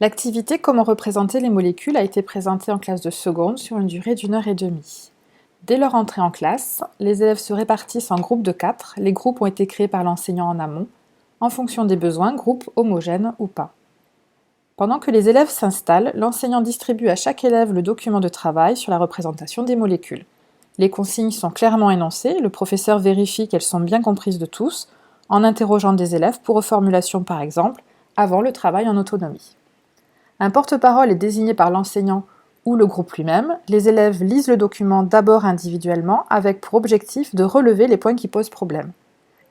L'activité Comment représenter les molécules a été présentée en classe de seconde sur une durée d'1 h 30. Dès leur entrée en classe, les élèves se répartissent en groupes de 4. Les groupes ont été créés par l'enseignant en amont, en fonction des besoins, groupes homogènes ou pas. Pendant que les élèves s'installent, l'enseignant distribue à chaque élève le document de travail sur la représentation des molécules. Les consignes sont clairement énoncées, le professeur vérifie qu'elles sont bien comprises de tous, en interrogeant des élèves pour reformulation par exemple, avant le travail en autonomie. Un porte-parole est désigné par l'enseignant ou le groupe lui-même. Les élèves lisent le document d'abord individuellement avec pour objectif de relever les points qui posent problème.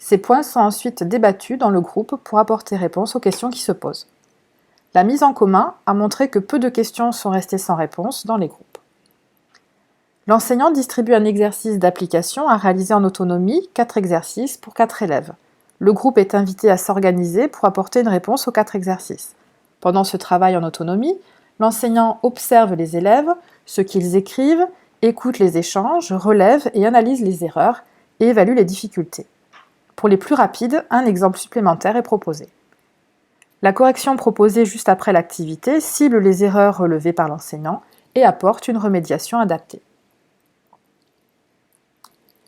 Ces points sont ensuite débattus dans le groupe pour apporter réponse aux questions qui se posent. La mise en commun a montré que peu de questions sont restées sans réponse dans les groupes. L'enseignant distribue un exercice d'application à réaliser en autonomie, 4 exercices pour 4 élèves. Le groupe est invité à s'organiser pour apporter une réponse aux 4 exercices. Pendant ce travail en autonomie, l'enseignant observe les élèves, ce qu'ils écrivent, écoute les échanges, relève et analyse les erreurs et évalue les difficultés. Pour les plus rapides, un exemple supplémentaire est proposé. La correction proposée juste après l'activité cible les erreurs relevées par l'enseignant et apporte une remédiation adaptée.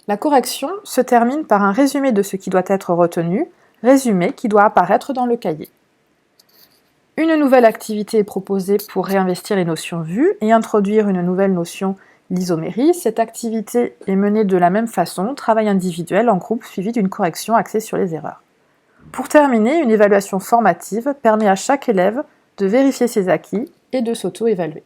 La correction se termine par un résumé de ce qui doit être retenu, résumé qui doit apparaître dans le cahier. Une nouvelle activité est proposée pour réinvestir les notions vues et introduire une nouvelle notion, l'isomérie. Cette activité est menée de la même façon, travail individuel en groupe suivi d'une correction axée sur les erreurs. Pour terminer, une évaluation formative permet à chaque élève de vérifier ses acquis et de s'auto-évaluer.